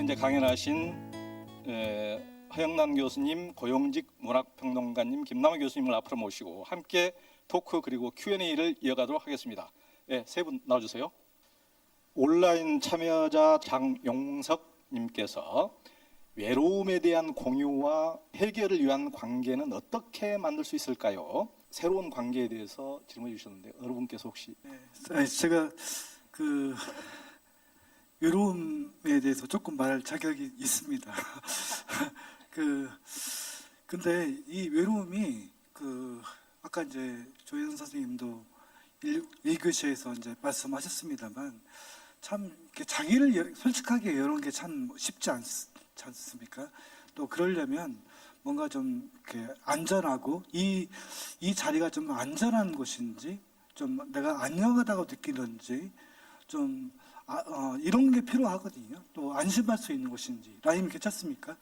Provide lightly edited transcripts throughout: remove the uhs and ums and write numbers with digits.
이제 강연하신 허영란 교수님, 고용직 문학평론가님, 김남호 교수님을 앞으로 모시고 함께 토크 그리고 Q&A를 이어가도록 하겠습니다. 네, 세 분 나와주세요. 온라인 참여자 장용석님께서 외로움에 대한 공유와 해결을 위한 관계는 어떻게 만들 수 있을까요? 새로운 관계에 대해서 질문해 주셨는데 어느 분께서 혹시? 네, 제가 그 외로움에 대해서 조금 말할 자격이 있습니다. 근데 이 외로움이 아까 이제 조혜선 선생님도 1교시에서 이제 말씀하셨습니다만 참 이렇게 자기를 솔직하게 여는 게 참 쉽지 않습니까? 또 그러려면 뭔가 좀 이렇게 안전하고 이 자리가 좀 안전한 곳인지 좀 내가 안녕하다고 느끼는지 좀 이런 게 필요하거든요. 또 안심할 수 있는 곳인지 라임 괜찮습니까?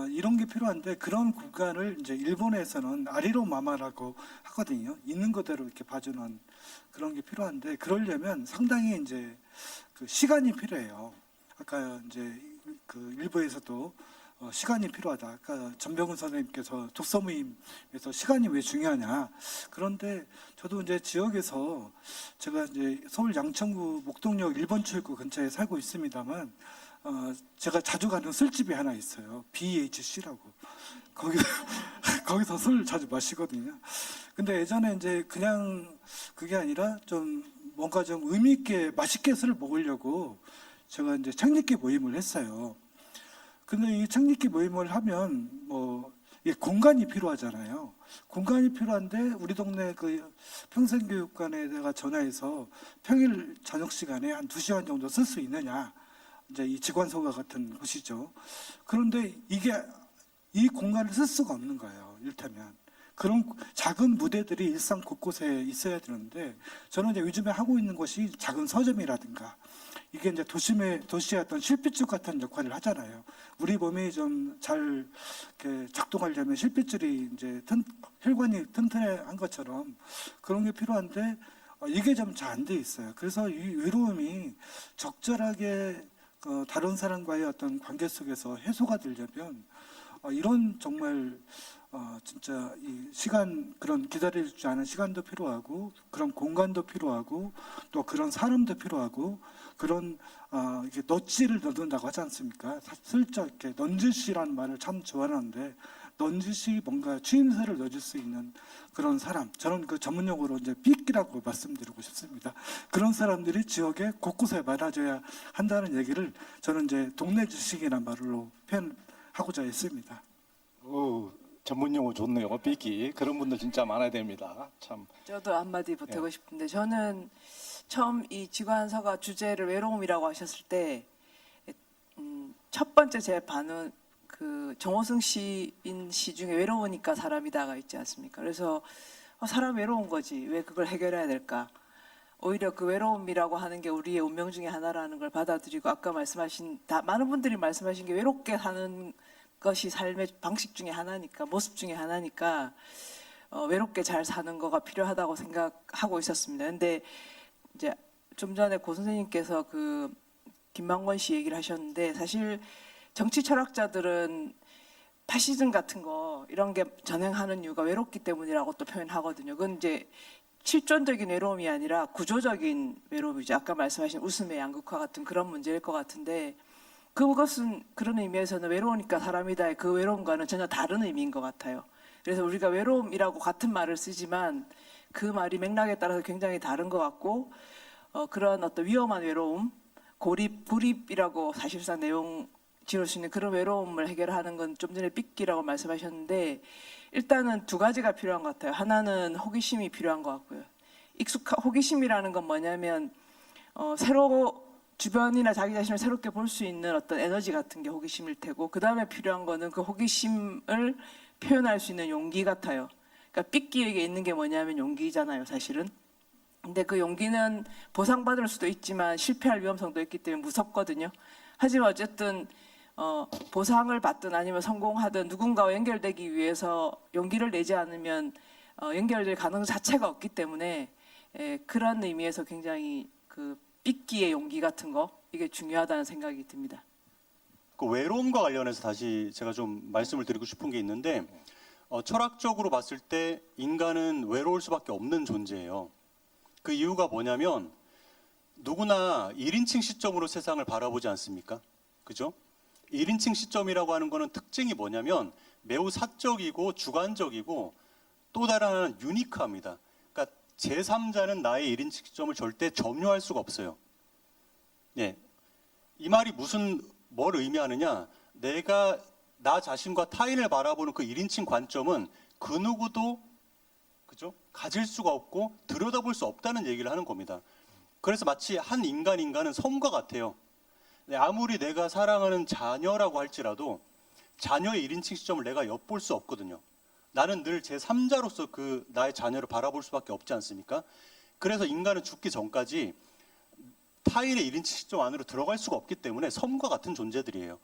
이런 게 필요한데 그런 공간을 이제 일본에서는 아리로 마마라고 하거든요. 있는 그대로 이렇게 봐주는 그런 게 필요한데 그러려면 상당히 이제 그 시간이 필요해요. 아까 이제 그 일부에서도 시간이 필요하다. 아까 전병훈 선생님께서 독서 모임에서 시간이 왜 중요하냐. 그런데 저도 이제 지역에서 제가 이제 서울 양천구 목동역 1번 출구 근처에 살고 있습니다만 제가 자주 가는 술집이 하나 있어요. BHC라고. 거기서 술 자주 마시거든요. 근데 예전에 이제 그냥 그게 아니라 좀 뭔가 좀 의미 있게 맛있게 술을 먹으려고 제가 이제 책읽기 모임을 했어요. 근데 이 책읽기 모임을 하면 공간이 필요하잖아요. 공간이 필요한데 우리 동네 그 평생교육관에다가 전화해서 평일 저녁 시간에 한 2시간 정도 쓸 수 있느냐. 이제 이 직관소가 같은 곳이죠. 그런데 이 공간을 쓸 수가 없는 거예요. 이를테면. 그런 작은 무대들이 일상 곳곳에 있어야 되는데 저는 이제 요즘에 하고 있는 것이 작은 서점이라든가 이게 이제 도시의 어떤 실핏줄 같은 역할을 하잖아요. 우리 몸이 좀 잘 작동하려면 실핏줄이 이제 혈관이 튼튼한 것처럼 그런 게 필요한데 이게 좀 잘 안 돼 있어요. 그래서 이 외로움이 적절하게 다른 사람과의 어떤 관계 속에서 해소가 되려면 이런 정말 진짜 이 시간 그런 기다려주지 않은 시간도 필요하고 그런 공간도 필요하고 또 그런 사람도 필요하고 그런 이게 넛지를 넣는다고 하지 않습니까? 슬쩍 이렇게 넌지시라는 말을 참 좋아하는데 넌지시 뭔가 추임새를 넣어줄 수 있는 그런 사람 저는 그 전문용어로 이제 삐끼라고 말씀드리고 싶습니다. 그런 사람들이 지역에 곳곳에 많아져야 한다는 얘기를 저는 이제 동네 지식이라는 말로 표현하고자 했습니다. 전문용어 좋네요. 삐끼. 그런 분들 진짜 많아야 됩니다. 참. 저도 한마디 보태고 싶은데 저는 처음 이 지관서가 주제를 외로움이라고 하셨을 때 첫 번째 제 반응 그 정호승 시인 시 중에 외로우니까 사람이다가 있지 않습니까? 그래서 사람 외로운 거지 왜 그걸 해결해야 될까? 오히려 그 외로움이라고 하는 게 우리의 운명 중에 하나라는 걸 받아들이고 아까 말씀하신 많은 분들이 말씀하신 게 외롭게 사는 것이 삶의 방식 중에 하나니까 모습 중에 하나니까 외롭게 잘 사는 거가 필요하다고 생각하고 있었습니다. 근데 이제 좀 전에 고 선생님께서 그 김만권 씨 얘기를 하셨는데 사실 정치 철학자들은 파시즘 같은 거 이런 게 전행하는 이유가 외롭기 때문이라고 또 표현하거든요. 그건 이제 실존적인 외로움이 아니라 구조적인 외로움이죠. 아까 말씀하신 웃음의 양극화 같은 그런 문제일 것 같은데 그것은 그런 의미에서는 외로우니까 사람이다의 그 외로움과는 전혀 다른 의미인 것 같아요. 그래서 우리가 외로움이라고 같은 말을 쓰지만 그 말이 맥락에 따라서 굉장히 다른 것 같고 그런 어떤 위험한 외로움, 고립이라고 사실상 내용 지을 수 있는 그런 외로움을 해결하는 건 좀 전에 삐끼라고 말씀하셨는데 일단은 두 가지가 필요한 것 같아요. 하나는 호기심이 필요한 것 같고요. 호기심이라는 건 뭐냐면 주변이나 자기 자신을 새롭게 볼 수 있는 어떤 에너지 같은 게 호기심일 테고 그 다음에 필요한 거는 그 호기심을 표현할 수 있는 용기 같아요. 그러니까 삐끼에게 있는 게 뭐냐면 용기잖아요, 사실은. 근데 그 용기는 보상받을 수도 있지만 실패할 위험성도 있기 때문에 무섭거든요. 하지만 어쨌든 보상을 받든 아니면 성공하든 누군가와 연결되기 위해서 용기를 내지 않으면 연결될 가능성 자체가 없기 때문에 그런 의미에서 굉장히 그 삐끼의 용기 같은 거 이게 중요하다는 생각이 듭니다. 그 외로움과 관련해서 다시 제가 좀 말씀을 드리고 싶은 게 있는데 철학적으로 봤을 때 인간은 외로울 수밖에 없는 존재예요. 그 이유가 뭐냐면 누구나 1인칭 시점으로 세상을 바라보지 않습니까? 그죠? 1인칭 시점이라고 하는 거는 특징이 뭐냐면 매우 사적이고 주관적이고 또 다른 하나는 유니크합니다. 그러니까 제3자는 나의 1인칭 시점을 절대 점유할 수가 없어요. 예. 이 말이 뭘 의미하느냐? 내가 나 자신과 타인을 바라보는 그 1인칭 관점은 그 누구도 그죠? 가질 수가 없고 들여다볼 수 없다는 얘기를 하는 겁니다. 그래서 마치 한 인간은 섬과 같아요. 아무리 내가 사랑하는 자녀라고 할지라도 자녀의 1인칭 시점을 내가 엿볼 수 없거든요. 나는 늘 제3자로서 그 나의 자녀를 바라볼 수밖에 없지 않습니까? 그래서 인간은 죽기 전까지 타인의 1인칭 시점 안으로 들어갈 수가 없기 때문에 섬과 같은 존재들이에요.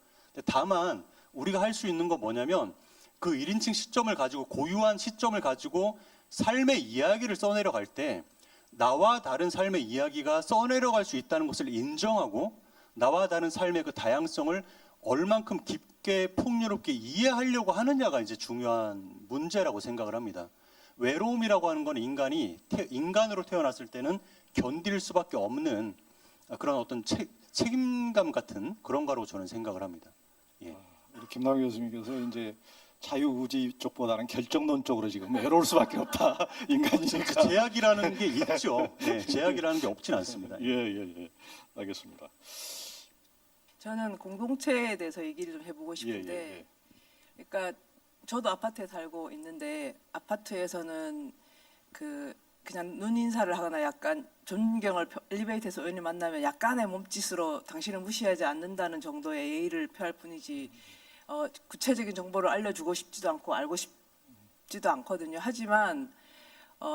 다만 우리가 할 수 있는 건 뭐냐면 그 1인칭 시점을 가지고 고유한 시점을 가지고 삶의 이야기를 써내려갈 때 나와 다른 삶의 이야기가 써내려갈 수 있다는 것을 인정하고 나와 다른 삶의 그 다양성을 얼만큼 깊게 풍요롭게 이해하려고 하느냐가 이제 중요한 문제라고 생각을 합니다. 외로움이라고 하는 건 인간으로 태어났을 때는 견딜 수밖에 없는 그런 어떤 책임감 같은 그런 거라고 저는 생각을 합니다. 예. 우리 김남희 교수님께서 이제 자유의지 쪽보다는 결정론 쪽으로 지금 외로울 수밖에 없다 인간이니까. 제약이라는 게 있죠. 네, 제약이라는 게 없진 않습니다. 예. 알겠습니다. 저는 공동체에 대해서 얘기를 좀 해보고 싶은데, 그러니까 저도 아파트에 살고 있는데 아파트에서는 그냥 눈인사를 하거나 약간 존경을 엘리베이터에서 의원님 만나면 약간의 몸짓으로 당신을 무시하지 않는다는 정도의 예의를 표할 뿐이지 구체적인 정보를 알려주고 싶지도 않고 알고 싶지도 않거든요. 하지만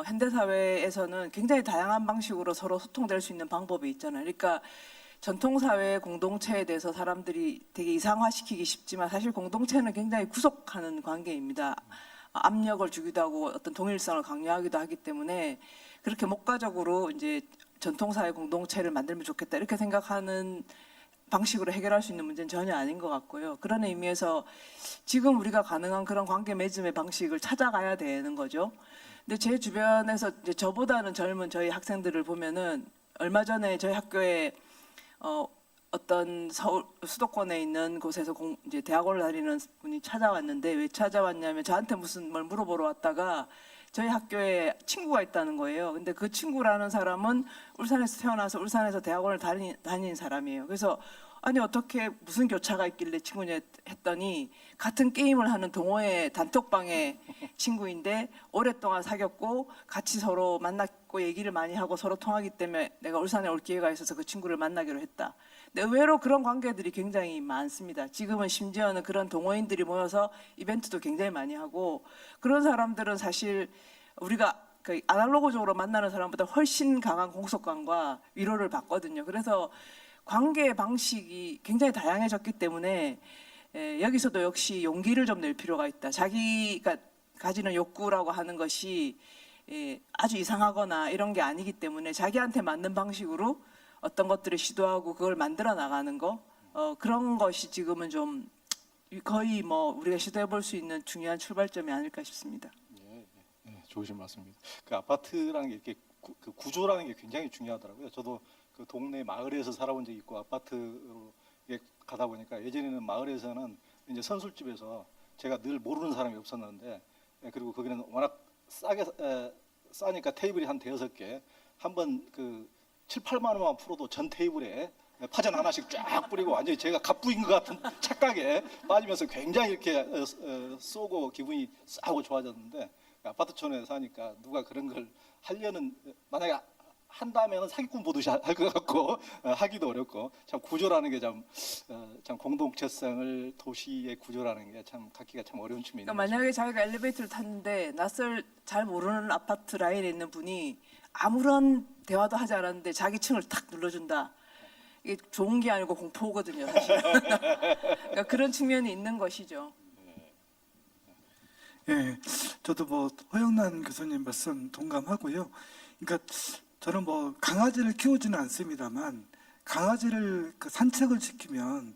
현대사회에서는 굉장히 다양한 방식으로 서로 소통될 수 있는 방법이 있잖아요. 그러니까 전통사회 공동체에 대해서 사람들이 되게 이상화시키기 쉽지만 사실 공동체는 굉장히 구속하는 관계입니다. 압력을 주기도 하고 어떤 동일성을 강요하기도 하기 때문에 그렇게 목가적으로 이제 전통사회 공동체를 만들면 좋겠다 이렇게 생각하는 방식으로 해결할 수 있는 문제는 전혀 아닌 것 같고요. 그런 의미에서 지금 우리가 가능한 그런 관계 맺음의 방식을 찾아가야 되는 거죠. 근데 제 주변에서 이제 저보다는 젊은 저희 학생들을 보면은 얼마 전에 저희 학교에 어떤 서울 수도권에 있는 곳에서 이제 대학원을 다니는 분이 찾아왔는데 왜 찾아왔냐면 저한테 무슨 뭘 물어보러 왔다가 저희 학교에 친구가 있다는 거예요. 근데 그 친구라는 사람은 울산에서 태어나서 울산에서 대학원을 다니는 사람이에요. 그래서 아니 어떻게 무슨 교차가 있길래 친구냐 했더니 같은 게임을 하는 동호회 단톡방의 친구인데 오랫동안 사귀었고 같이 서로 만났고 얘기를 많이 하고 서로 통하기 때문에 내가 울산에 올 기회가 있어서 그 친구를 만나기로 했다. 근데 의외로 그런 관계들이 굉장히 많습니다. 지금은 심지어는 그런 동호인들이 모여서 이벤트도 굉장히 많이 하고 그런 사람들은 사실 우리가 그 아날로그적으로 만나는 사람보다 훨씬 강한 공속감과 위로를 받거든요. 그래서 관계 방식이 굉장히 다양해졌기 때문에 여기서도 역시 용기를 좀 낼 필요가 있다. 자기가 가지는 욕구라고 하는 것이 아주 이상하거나 이런 게 아니기 때문에 자기한테 맞는 방식으로 어떤 것들을 시도하고 그걸 만들어 나가는 거 그런 것이 지금은 좀 거의 뭐 우리가 시도해 볼 수 있는 중요한 출발점이 아닐까 싶습니다. 좋으신 말씀입니다. 그 아파트라는 게 이렇게 그 구조라는 게 굉장히 중요하더라고요. 저도 그 동네 마을에서 살아본 적이 있고 아파트로 가다 보니까 예전에는 마을에서는 이제 선술집에서 제가 늘 모르는 사람이 없었는데 그리고 거기는 워낙 싸니까 테이블이 한 대여섯 개 한번 그 7, 8만 원만 풀어도 전 테이블에 파전 하나씩 쫙 뿌리고 완전히 제가 갑부인 것 같은 착각에 빠지면서 굉장히 이렇게 쏘고 기분이 싸고 좋아졌는데 아파트촌에 사니까 누가 그런 걸 하려는 만약에 한다면은 사기꾼 보듯이 할 것 같고 하기도 어렵고 참 구조라는 게 참 공동체성을 도시의 구조라는 게 참 갖기가 참 어려운 측면이 있는 그러니까 만약에 자기가 엘리베이터를 탔는데 낯을 잘 모르는 아파트 라인에 있는 분이 아무런 대화도 하지 않았는데 자기 층을 탁 눌러준다. 이게 좋은 게 아니고 공포거든요, 사실. 그러니까 그런 측면이 있는 것이죠. 예, 저도 뭐 허영란 교수님 말씀 동감하고요. 그러니까 저는 뭐 강아지를 키우지는 않습니다만 강아지를 그 산책을 시키면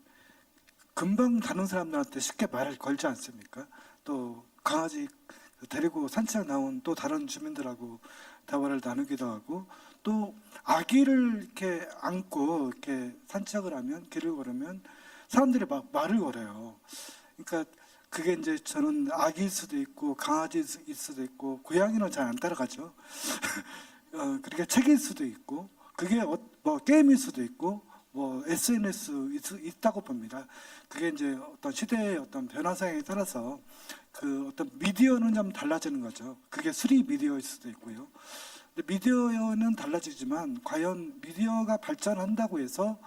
금방 다른 사람들한테 쉽게 말을 걸지 않습니까? 또 강아지 데리고 산책 나온 또 다른 주민들하고 대화를 나누기도 하고 또 아기를 이렇게 안고 이렇게 산책을 하면 길을 걸으면 사람들이 막 말을 걸어요. 그러니까 그게 이제 저는 아기일 수도 있고 강아지일 수도 있고 고양이는 잘 안 따라가죠. 그렇게 책일 수도 있고 그게 뭐 게임일 수도 있고 뭐 SNS 있다고 봅니다. 그게 이제 어떤 시대의 어떤 변화상에 따라서 그 어떤 미디어는 좀 달라지는 거죠. 그게 수리 미디어일 수도 있고요. 근데 미디어는 달라지지만 과연 미디어가 발전한다고 해서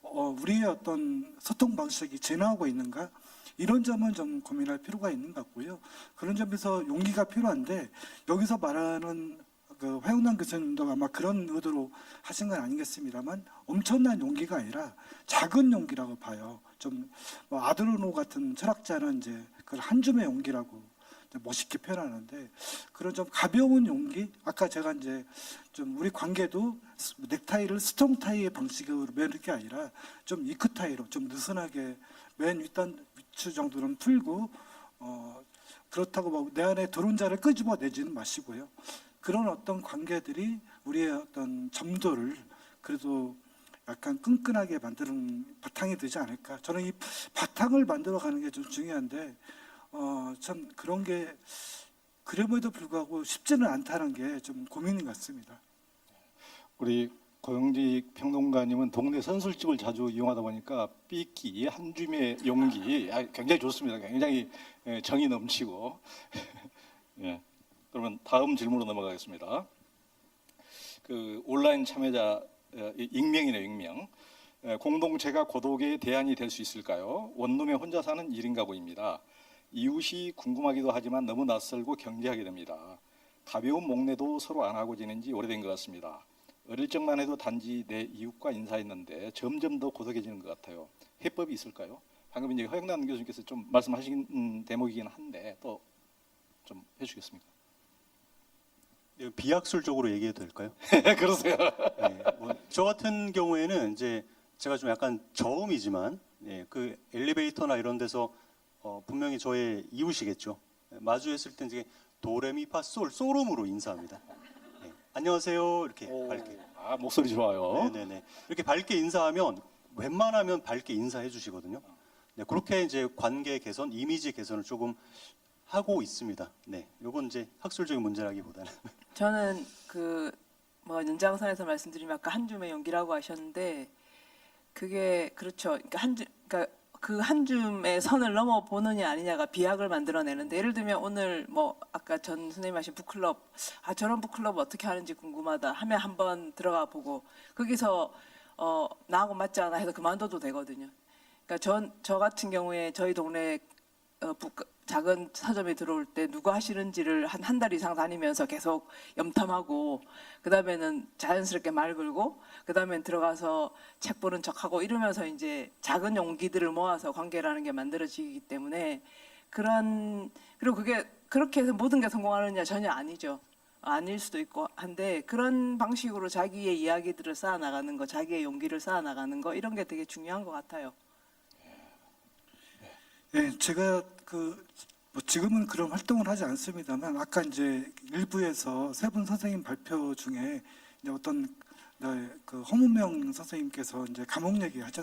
우리의 어떤 소통 방식이 진화하고 있는가? 이런 점은 좀 고민할 필요가 있는 것 같고요. 그런 점에서 용기가 필요한데 여기서 말하는 그 화영남 교수님도 아마 그런 의도로 하신 건 아니겠습니다만 엄청난 용기가 아니라 작은 용기라고 봐요. 좀뭐 아드로노 같은 철학자는 이제 그걸 한 줌의 용기라고 멋있게 표현하는데 그런 좀 가벼운 용기. 아까 제가 이제 좀 우리 관계도 넥타이를 스트롱 타이의 방식으로 매는 게 아니라 좀 이크 타이로 좀 느슨하게 맨 윗단 위추 정도는 풀고 그렇다고 뭐 내 안에 들어온 자를 끄집어 내지는 마시고요. 그런 어떤 관계들이 우리의 어떤 점도를 그래도 약간 끈끈하게 만드는 바탕이 되지 않을까. 저는 이 바탕을 만들어가는 게 좀 중요한데 참 그런 게 그럼에도 불구하고 쉽지는 않다는 게 좀 고민인 것 같습니다. 우리 고영직 평론가님은 동네 선술집을 자주 이용하다 보니까 삐끼 한 줌의 용기 굉장히 좋습니다. 굉장히 정이 넘치고 예. 그러면 다음 질문으로 넘어가겠습니다. 그 온라인 참여자 익명이네요, 익명. 공동체가 고독의 대안이 될 수 있을까요? 원룸에 혼자 사는 1인 가구입니다. 이웃이 궁금하기도 하지만 너무 낯설고 경계하게 됩니다. 가벼운 목례도 서로 안 하고 지낸 지 오래된 것 같습니다. 어릴 적만 해도 단지 내 이웃과 인사했는데 점점 더 고독해지는 것 같아요. 해법이 있을까요? 방금 이제 허영남 교수님께서 좀 말씀하신 대목이긴 한데 또 좀 해주시겠습니까? 비학술적으로 얘기해도 될까요? 그러세요. 네, 저 같은 경우에는 이제 제가 좀 약간 저음이지만 그 엘리베이터나 이런 데서 분명히 저의 이웃이겠죠. 마주했을 때 이제 도레미파솔 소름으로 인사합니다. 네, 안녕하세요 이렇게 밝게. 목소리 좋아요. 네네네. 이렇게 밝게 인사하면 웬만하면 밝게 인사해 주시거든요. 네, 그렇게 이제 관계 개선, 이미지 개선을 조금 하고 있습니다. 네, 요건 이제 학술적인 문제라기보다는. 저는 뭐 연장선에서 말씀드리면 아까 한 줌의 용기라고 하셨는데 그게 그렇죠. 그러니까 그 한 줌의 선을 넘어 보느냐 아니냐가 비약을 만들어내는데 예를 들면 오늘 뭐 아까 전 선생님 하신 북클럽 저런 북클럽 어떻게 하는지 궁금하다 하면 한번 들어가 보고 거기서 나하고 맞지 않아 해서 그만둬도 되거든요. 그러니까 저 같은 경우에 저희 동네 작은 서점에 들어올 때 누가 하시는지를 한 달 이상 다니면서 계속 염탐하고 그다음에는 자연스럽게 말 걸고 그다음엔 들어가서 책 보는 척하고 이러면서 이제 작은 용기들을 모아서 관계라는 게 만들어지기 때문에 그리고 그게 그렇게 해서 모든 게 성공하느냐 전혀 아니죠. 아닐 수도 있고 한데 그런 방식으로 자기의 이야기들을 쌓아나가는 거, 자기의 용기를 쌓아나가는 거 이런 게 되게 중요한 것 같아요. 네, 제가 뭐 지금은 그런 활동을 하지 않습니다만 아까 이제 일부에서 세 분 선생님 발표 중에 이제 어떤 그 허문명 선생님께서 이제 감옥 얘기 하지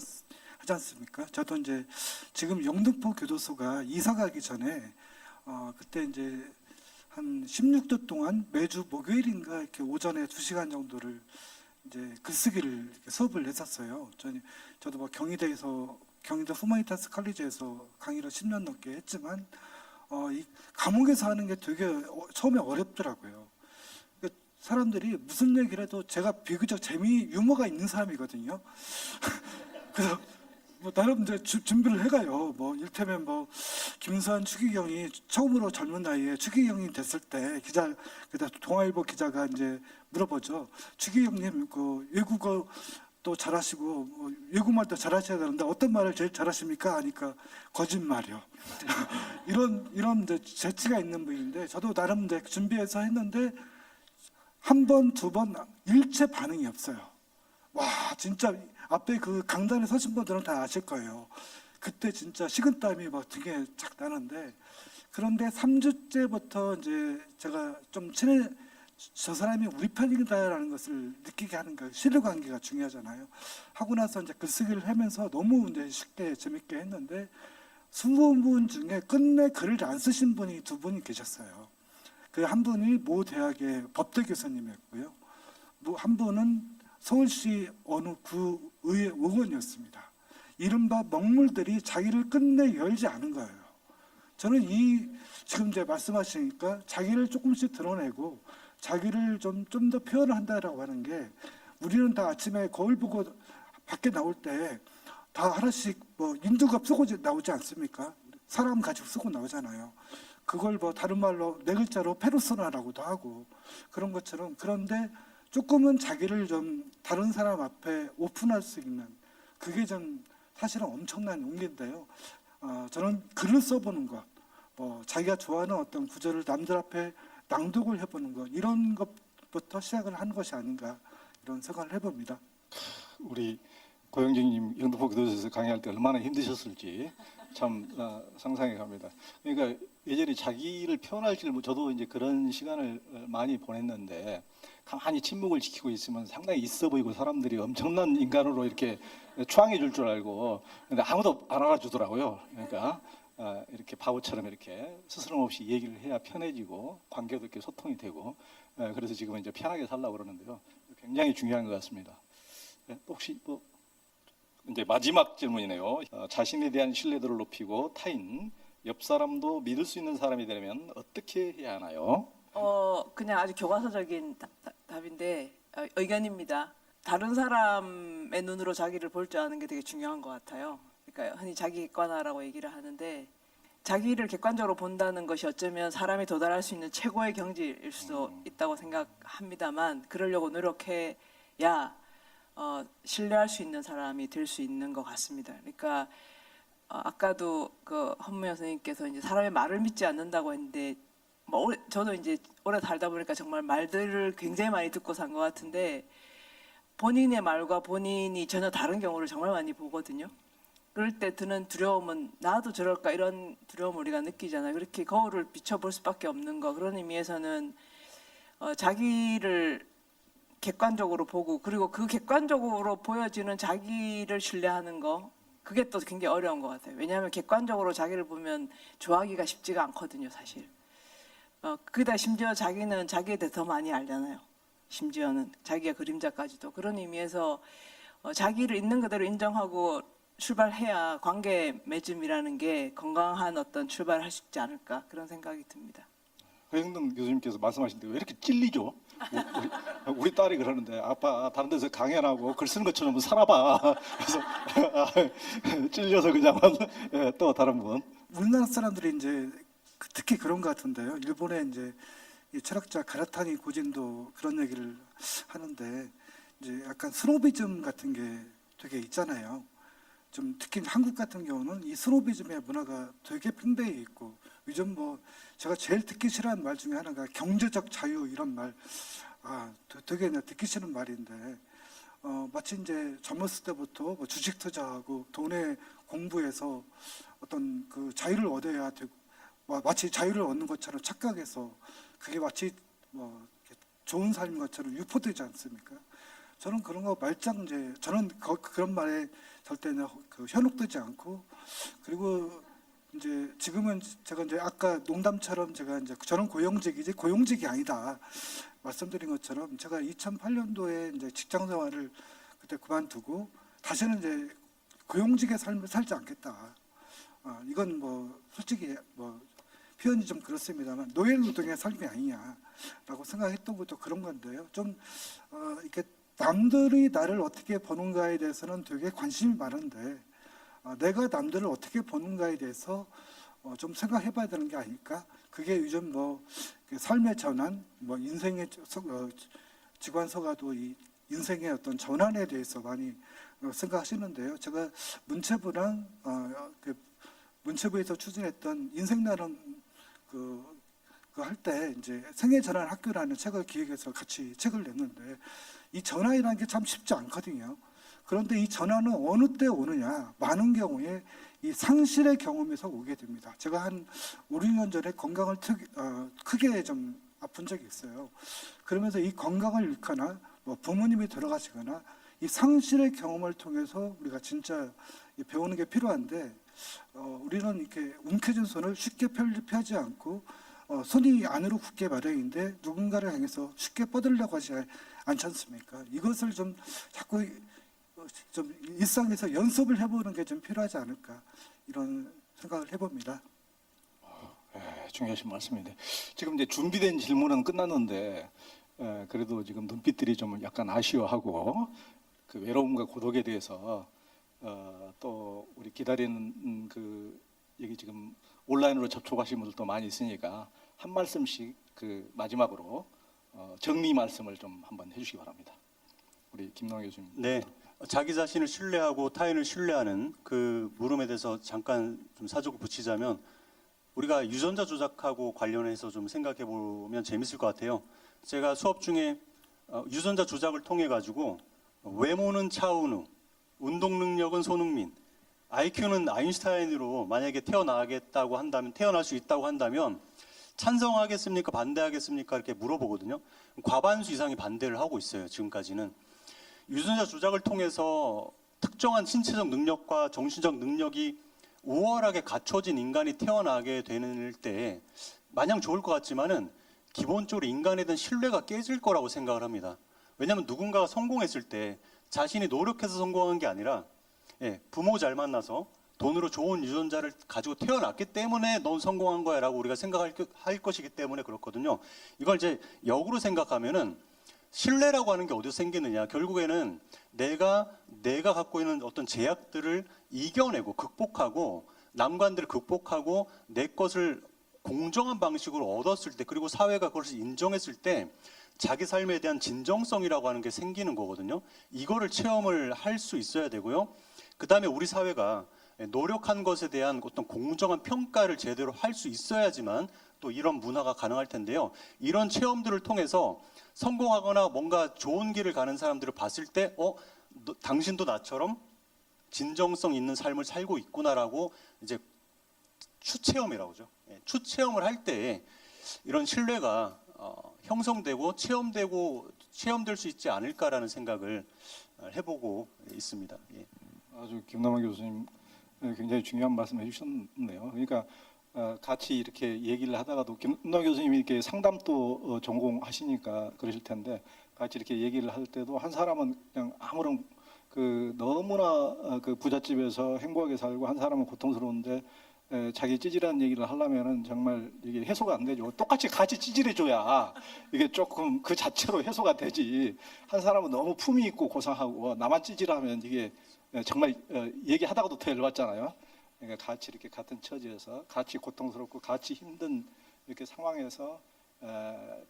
않습니까? 저도 이제 지금 영등포 교도소가 이사 가기 전에 그때 이제 한 16도 동안 매주 목요일인가 이렇게 오전에 2시간 정도를 이제 글쓰기를 이렇게 수업을 했었어요. 저도 뭐 경희대 후마니타스 컬리지에서 강의를 10년 넘게 했지만 이 감옥에서 하는 게 되게 처음에 어렵더라고요. 그러니까 사람들이 무슨 얘기를 해도 제가 비교적 유머가 있는 사람이거든요. 그래서 뭐 나름 이제 준비를 해가요. 뭐 일테면 뭐 김수환 추기경이 처음으로 젊은 나이에 추기경이 됐을 때 그때 동아일보 기자가 이제 물어보죠. 추기경님 그 외국어 또 잘하시고 외국말도 잘하셔야 되는데 어떤 말을 제일 잘하십니까? 하니까 거짓말이요. 이런 이제 재치가 있는 분인데 저도 나름 이제 준비해서 했는데 한 번, 두 번 일체 반응이 없어요. 와 진짜 앞에 그 강단에 서신 분들은 다 아실 거예요. 그때 진짜 식은땀이 막 등에 착 나는데, 그런데 3주째부터 이제 제가 좀 저 사람이 우리 편이다라는 것을 느끼게 하는 거, 신뢰관계가 중요하잖아요. 하고 나서 이제 글쓰기를 하면서 너무 이제 쉽게 재밌게 했는데 20분 중에 끝내 글을 안 쓰신 분이 2분이 계셨어요. 그 한 분이 모 대학의 법대 교수님이었고요. 한 분은 서울시 어느 구의회 의원이었습니다. 이른바 먹물들이 자기를 끝내 열지 않은 거예요. 저는 지금 이제 말씀하시니까 자기를 조금씩 드러내고 자기를 좀 더 표현을 한다라고 하는 게, 우리는 다 아침에 거울 보고 밖에 나올 때 다 하나씩 뭐 인두갑 쓰고 나오지 않습니까? 사람 가지고 쓰고 나오잖아요. 그걸 뭐 다른 말로 4글자로 페르소나라고도 하고 그런 것처럼, 그런데 조금은 자기를 좀 다른 사람 앞에 오픈할 수 있는, 그게 좀 사실은 엄청난 용기인데요. 저는 글을 써보는 것, 뭐 자기가 좋아하는 어떤 구절을 남들 앞에 낭독을 해보는 것, 이런 것부터 시작을 하는 것이 아닌가, 이런 생각을 해봅니다. 우리 고영직님 영등포 교도소에서 강의할 때 얼마나 힘드셨을지 참 상상이 갑니다. 그러니까 예전에 자기를 표현할 줄, 저도 이제 그런 시간을 많이 보냈는데, 가만히 침묵을 지키고 있으면 상당히 있어 보이고 사람들이 엄청난 인간으로 이렇게 추앙해 줄 줄 알고, 근데 아무도 안 알아주더라고요. 그러니까 이렇게 바보처럼 이렇게 스스럼 없이 얘기를 해야 편해지고 관계도 이렇게 소통이 되고, 그래서 지금은 이제 편하게 살라고 그러는데요. 굉장히 중요한 것 같습니다. 혹시 뭐 이제 마지막 질문이네요. 자신에 대한 신뢰도를 높이고 타인, 옆 사람도 믿을 수 있는 사람이 되려면 어떻게 해야 하나요? 그냥 아주 교과서적인 답인데 의견입니다. 다른 사람의 눈으로 자기를 볼 줄 아는 게 되게 중요한 것 같아요. 그러니까 흔히 자기 객관화라고 얘기를 하는데, 자기를 객관적으로 본다는 것이 어쩌면 사람이 도달할 수 있는 최고의 경지일 수도 있다고 생각합니다만, 그러려고 노력해야 신뢰할 수 있는 사람이 될 수 있는 것 같습니다. 그러니까 아까도 그 헌무영 선생님께서 이제 사람의 말을 믿지 않는다고 했는데, 뭐 저도 이제 오래 살다 보니까 정말 말들을 굉장히 많이 듣고 산 것 같은데, 본인의 말과 본인이 전혀 다른 경우를 정말 많이 보거든요. 그럴 때 드는 두려움은, 나도 저럴까, 이런 두려움을 우리가 느끼잖아요. 그렇게 거울을 비춰볼 수밖에 없는 거. 그런 의미에서는 자기를 객관적으로 보고, 그리고 그 객관적으로 보여지는 자기를 신뢰하는 거, 그게 또 굉장히 어려운 것 같아요. 왜냐하면 객관적으로 자기를 보면 좋아하기가 쉽지가 않거든요, 사실. 그다 심지어 자기는 자기에 대해 더 많이 알잖아요. 심지어는 자기의 그림자까지도. 그런 의미에서 자기를 있는 그대로 인정하고 출발해야 관계 맺음이라는 게 건강한 어떤 출발을 할 수 있지 않을까, 그런 생각이 듭니다. 허영동 교수님께서 말씀하신 데 왜 이렇게 찔리죠? 우리 딸이 그러는데, 아빠 다른 데서 강의 안 하고 글 쓰는 것처럼 살아봐. 그래서 찔려서 그냥 또 다른 분. 우리나라 사람들이 이제 특히 그런 것 같은데요. 일본의 이제 이 철학자 가라타니 고진도 그런 얘기를 하는데, 이제 약간 스노비즘 같은 게 되게 있잖아요. 좀 특히 한국 같은 경우는 이 스노비즘의 문화가 되게 팽배해 있고, 요즘 뭐 제가 제일 듣기 싫어하는 말 중에 하나가 경제적 자유, 이런 말. 되게 듣기 싫은 말인데, 마치 이제 젊었을 때부터 뭐 주식 투자하고 돈에 공부해서 어떤 그 자유를 얻어야 되고, 마치 자유를 얻는 것처럼 착각해서 그게 마치 뭐 좋은 삶인 것처럼 유포되지 않습니까? 저는 그런 거 말짱, 이제 저는 그런 말에 절대 현혹되지 않고, 그리고 이제 지금은 제가 이제 아까 농담처럼 제가 이제 저는 고용직이지 고용직이 아니다 말씀드린 것처럼, 제가 2008년도에 이제 직장 생활을 그때 그만두고 다시는 이제 고용직의 삶을 살지 않겠다. 이건 뭐 솔직히 뭐 표현이 좀 그렇습니다만 노예 노동의 삶이 아니냐라고 생각했던 것도 그런 건데요. 좀 이렇게 남들이 나를 어떻게 보는가에 대해서는 되게 관심이 많은데, 내가 남들을 어떻게 보는가에 대해서 좀 생각해봐야 되는 게 아닐까. 그게 요즘 뭐 삶의 전환, 뭐 인생의 직관서가도 이 인생의 어떤 전환에 대해서 많이 생각하시는데요. 제가 문체부랑 문체부에서 추진했던 인생 나름 할 때 이제 생애 전환 학교라는 책을 기획해서 같이 책을 냈는데, 이 전환이라는 게 참 쉽지 않거든요. 그런데 이 전화는 어느 때 오느냐? 많은 경우에 이 상실의 경험에서 오게 됩니다. 제가 한 5, 6년 전에 건강을 크게 좀 아픈 적이 있어요. 그러면서 이 건강을 잃거나 뭐 부모님이 돌아가시거나 이 상실의 경험을 통해서 우리가 진짜 배우는 게 필요한데 우리는 이렇게 움켜쥔 손을 쉽게 펴지 않고 손이 안으로 굳게 마련인데 누군가를 향해서 쉽게 뻗으려고 하지 않지 않습니까? 이것을 좀 자꾸 좀 일상에서 연습을 해보는 게 좀 필요하지 않을까 이런 생각을 해봅니다. 네, 중요하신 말씀인데 지금 이제 준비된 질문은 끝났는데 그래도 지금 눈빛들이 좀 약간 아쉬워하고 그 외로움과 고독에 대해서 또 우리 기다리는 그 여기 지금 온라인으로 접촉하신 분들도 많이 있으니까 한 말씀씩 그 마지막으로 정리 말씀을 좀 한번 해주시기 바랍니다. 우리 김남호 교수님. 네, 자기 자신을 신뢰하고 타인을 신뢰하는 그 물음에 대해서 잠깐 좀 사족을 붙이자면 우리가 유전자 조작하고 관련해서 좀 생각해 보면 재밌을 것 같아요. 제가 수업 중에 유전자 조작을 통해 가지고 외모는 차은우, 운동 능력은 손흥민, IQ는 아인슈타인으로 만약에 태어나겠다고 한다면 태어날 수 있다고 한다면 찬성하겠습니까? 반대하겠습니까? 이렇게 물어보거든요. 과반수 이상이 반대를 하고 있어요. 지금까지는. 유전자 조작을 통해서 특정한 신체적 능력과 정신적 능력이 우월하게 갖춰진 인간이 태어나게 되는 때 마냥 좋을 것 같지만은 기본적으로 인간에 대한 신뢰가 깨질 거라고 생각을 합니다. 왜냐하면 누군가가 성공했을 때 자신이 노력해서 성공한 게 아니라 부모 잘 만나서 돈으로 좋은 유전자를 가지고 태어났기 때문에 넌 성공한 거야 라고 우리가 생각할 것이기 때문에 그렇거든요. 이걸 이제 역으로 생각하면은 신뢰라고 하는 게 어디서 생기느냐. 결국에는 내가 갖고 있는 어떤 제약들을 이겨내고 극복하고 난관들을 극복하고 내 것을 공정한 방식으로 얻었을 때 그리고 사회가 그것을 인정했을 때 자기 삶에 대한 진정성이라고 하는 게 생기는 거거든요. 이거를 체험을 할 수 있어야 되고요. 그 다음에 우리 사회가 노력한 것에 대한 어떤 공정한 평가를 제대로 할 수 있어야지만 또 이런 문화가 가능할 텐데요. 이런 체험들을 통해서 성공하거나 뭔가 좋은 길을 가는 사람들을 봤을 때 당신도 나처럼 진정성 있는 삶을 살고 있구나라고 이제 추체험이라고 하죠. 추체험을 할 때 이런 신뢰가 형성되고 체험될 수 있지 않을까라는 생각을 해보고 있습니다. 예. 아주 김남호 교수님 굉장히 중요한 말씀 해주셨네요. 그러니까 같이 이렇게 얘기를 하다가도 김남호 교수님이 이렇게 상담도 전공하시니까 그러실 텐데 같이 이렇게 얘기를 할 때도 한 사람은 그냥 아무런 그 너무나 그 부잣집에서 행복하게 살고 한 사람은 고통스러운데 자기 찌질한 얘기를 하려면은 정말 이게 해소가 안 되죠. 똑같이 같이 찌질해줘야 이게 조금 그 자체로 해소가 되지. 한 사람은 너무 품위 있고 고상하고 나만 찌질하면 이게 정말 얘기하다가도 더 열받잖아요. 그러니까 같이 이렇게 같은 처지에서 같이 고통스럽고 같이 힘든 이렇게 상황에서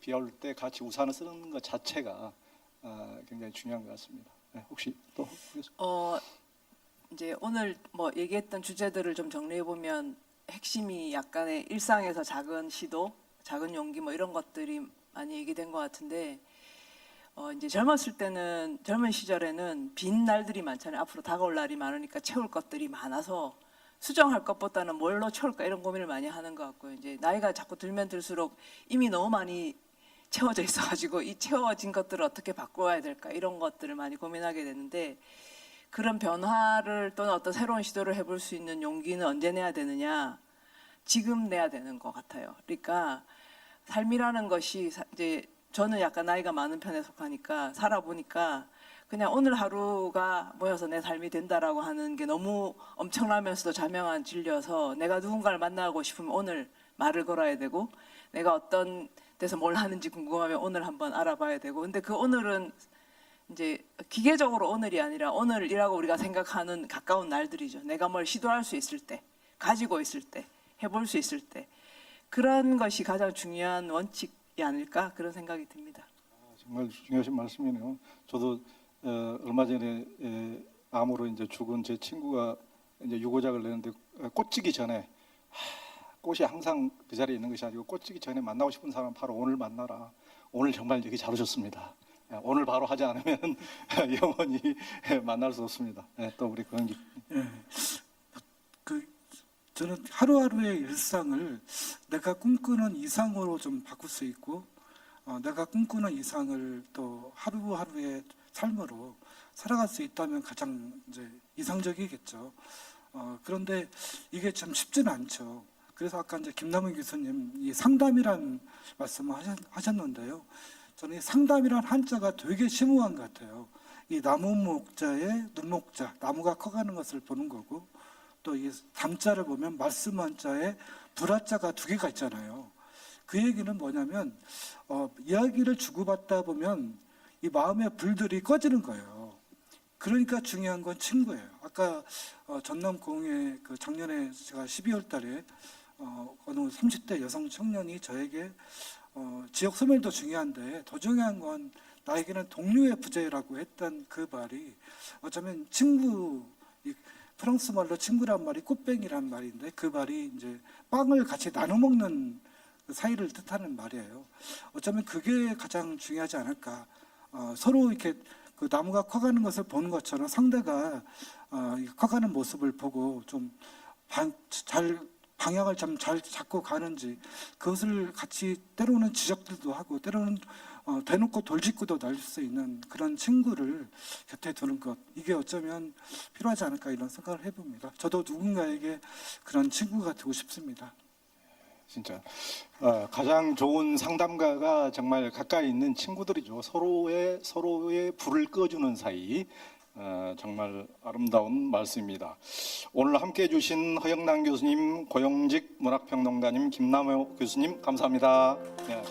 비올 때 같이 우산을 쓰는 것 자체가 굉장히 중요한 것 같습니다. 혹시 또 이제 오늘 뭐 얘기했던 주제들을 좀 정리해 보면 핵심이 약간의 일상에서 작은 시도, 작은 용기 뭐 이런 것들이 많이 얘기된 것 같은데 이제 젊은 시절에는 빈 날들이 많잖아요. 앞으로 다가올 날이 많으니까 채울 것들이 많아서 수정할 것보다는 뭘로 채울까 이런 고민을 많이 하는 것 같고요. 이제 나이가 자꾸 들면 들수록 이미 너무 많이 채워져 있어가지고 이 채워진 것들을 어떻게 바꿔야 될까 이런 것들을 많이 고민하게 되는데 그런 변화를 또는 어떤 새로운 시도를 해볼 수 있는 용기는 언제 내야 되느냐? 지금 내야 되는 것 같아요. 그러니까 삶이라는 것이 이제 저는 약간 나이가 많은 편에 속하니까 살아보니까 그냥 오늘 하루가 모여서 내 삶이 된다라고 하는 게 너무 엄청나면서도 자명한 진리여서 내가 누군가를 만나고 싶으면 오늘 말을 걸어야 되고 내가 어떤 데서 뭘 하는지 궁금하면 오늘 한번 알아봐야 되고 근데 그 오늘은 이제 기계적으로 오늘이 아니라 오늘이라고 우리가 생각하는 가까운 날들이죠. 내가 뭘 시도할 수 있을 때, 가지고 있을 때, 해볼 수 있을 때 그런 것이 가장 중요한 원칙이 아닐까 그런 생각이 듭니다. 정말 중요하신 말씀이네요. 저도 얼마 전에 암으로 이제 죽은 제 친구가 이제 유고작을 내는데 꽃지기 전에 꽃이 항상 그 자리에 있는 것이 아니고 꽃지기 전에 만나고 싶은 사람 바로 오늘 만나라. 오늘 정말 여기 잘 오셨습니다. 오늘 바로 하지 않으면 영원히 만날 수 없습니다. 또 우리 고영직. 예. 저는 하루하루의 일상을 내가 꿈꾸는 이상으로 좀 바꿀 수 있고, 내가 꿈꾸는 이상을 또 하루하루의 삶으로 살아갈 수 있다면 가장 이제 이상적이겠죠. 그런데 이게 참 쉽지는 않죠. 그래서 아까 이제 김남은 교수님 이 상담이란 말씀을 하셨는데요. 저는 이 상담이란 한자가 되게 심오한 것 같아요. 이 나무 목자의 눈목자, 나무가 커가는 것을 보는 거고, 또 이 담자를 보면 말씀 한자에 불화자가 두 개가 있잖아요. 그 얘기는 뭐냐면 이야기를 주고받다 보면 이 마음의 불들이 꺼지는 거예요. 그러니까 중요한 건 친구예요. 아까 전남 공에 그 작년에 제가 12월 달에 어느 30대 여성 청년이 저에게 지역 소멸도 중요한데 더 중요한 건 나에게는 동료의 부재라고 했던 그 말이 어쩌면 친구, 프랑스 말로 친구란 말이 꽃뱅이란 말인데 그 말이 이제 빵을 같이 나눠 먹는 사이를 뜻하는 말이에요. 어쩌면 그게 가장 중요하지 않을까. 서로 이렇게 그 나무가 커가는 것을 보는 것처럼 상대가 커가는 모습을 보고 좀 방향을 좀 잘 잡고 가는지 그것을 같이 때로는 지적들도 하고 때로는 대놓고 돌직구도 날 수 있는 그런 친구를 곁에 두는 것, 이게 어쩌면 필요하지 않을까 이런 생각을 해봅니다. 저도 누군가에게 그런 친구가 되고 싶습니다. 진짜 가장 좋은 상담가가 정말 가까이 있는 친구들이죠. 서로의 불을 꺼주는 사이. 정말 아름다운 말씀입니다. 오늘 함께해 주신 허영남 교수님, 고영직 문학평론가님, 김남호 교수님 감사합니다. 네.